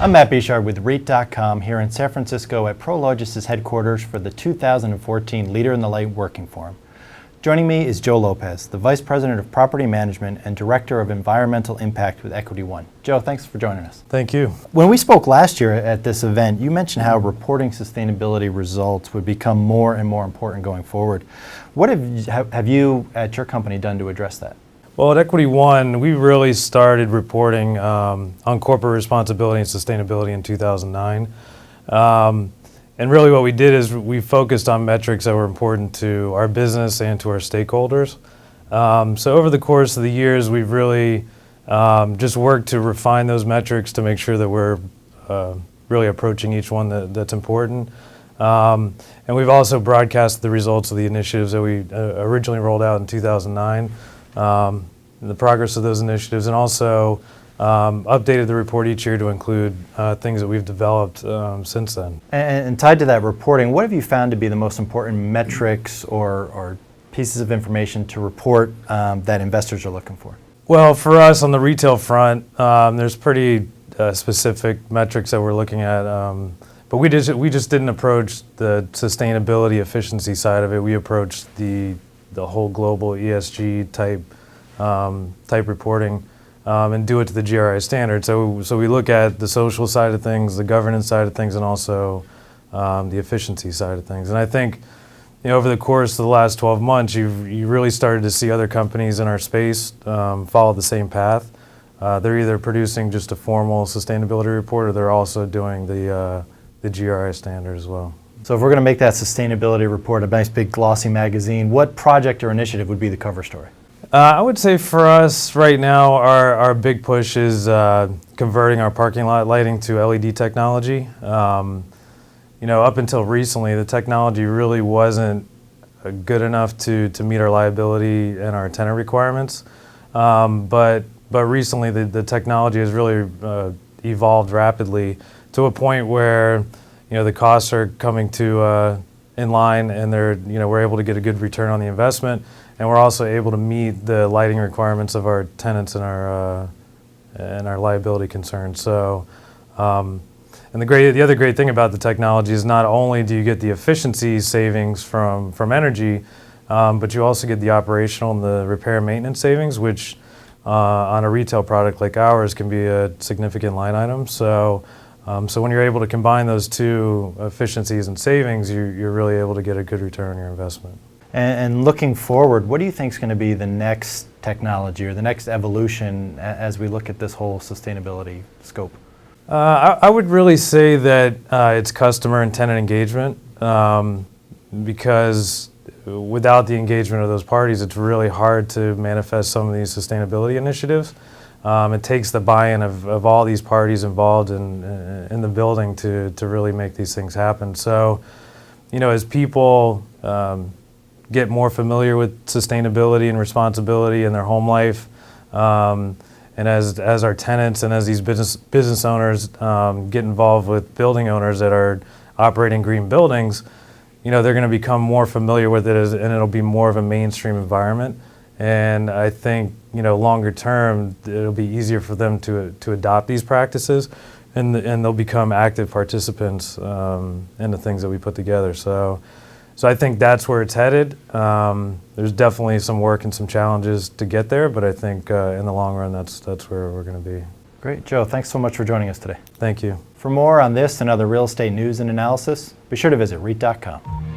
I'm Matt Bichard with REIT.com here in San Francisco at Prologis' headquarters for the 2014 Leader in the Light Working Forum. Joining me is Joe Lopez, the Vice President of Property Management and Director of Environmental Impact with Equity One. Joe, thanks for joining us. Thank you. When we spoke last year at this event, you mentioned how reporting sustainability results would become more and more important going forward. What have you at your company done to address that? Well, at Equity One, we really started reporting on corporate responsibility and sustainability in 2009. And really what we did is we focused on metrics that were important to our business and to our stakeholders. So over the course of the years, we've really just worked to refine those metrics to make sure that we're really approaching each one that's important. And we've also broadcast the results of the initiatives that we originally rolled out in 2009, the progress of those initiatives, and also updated the report each year to include things that we've developed since then. And tied to that reporting, what have you found to be the most important metrics or pieces of information to report that investors are looking for? Well, for us on the retail front, there's pretty specific metrics that we're looking at, but we just didn't approach the sustainability efficiency side of it. We approached the whole global ESG type reporting. And do it to the GRI standard. So we look at the social side of things, the governance side of things, and also the efficiency side of things. And I think, over the course of the last 12 months, you really started to see other companies in our space follow the same path. They're either producing just a formal sustainability report, or they're also doing the GRI standard as well. So if we're going to make that sustainability report a nice big glossy magazine, what project or initiative would be the cover story? I would say for us right now, our big push is converting our parking lot lighting to LED technology. Up until recently, the technology really wasn't good enough to meet our liability and our tenant requirements. But recently, the technology has really evolved rapidly to a point where the costs are coming to in line, and we're able to get a good return on the investment. And we're also able to meet the lighting requirements of our tenants and our liability concerns. So, and the other great thing about the technology is not only do you get the efficiency savings from energy, but you also get the operational and the repair and maintenance savings, which on a retail product like ours can be a significant line item. So when you're able to combine those two efficiencies and savings, you're really able to get a good return on your investment. And looking forward, what do you think is going to be the next technology or the next evolution as we look at this whole sustainability scope? I would really say that it's customer and tenant engagement, because without the engagement of those parties, it's really hard to manifest some of these sustainability initiatives. It takes the buy-in of all these parties involved in the building to really make these things happen. So, as people get more familiar with sustainability and responsibility in their home life, and as our tenants and as these business owners get involved with building owners that are operating green buildings, they're going to become more familiar with it, and it'll be more of a mainstream environment. And I think longer term, it'll be easier for them to adopt these practices, and they'll become active participants in the things that we put together. So I think that's where it's headed. There's definitely some work and some challenges to get there, but I think in the long run, that's where we're going to be. Great. Joe, thanks so much for joining us today. Thank you. For more on this and other real estate news and analysis, be sure to visit REIT.com.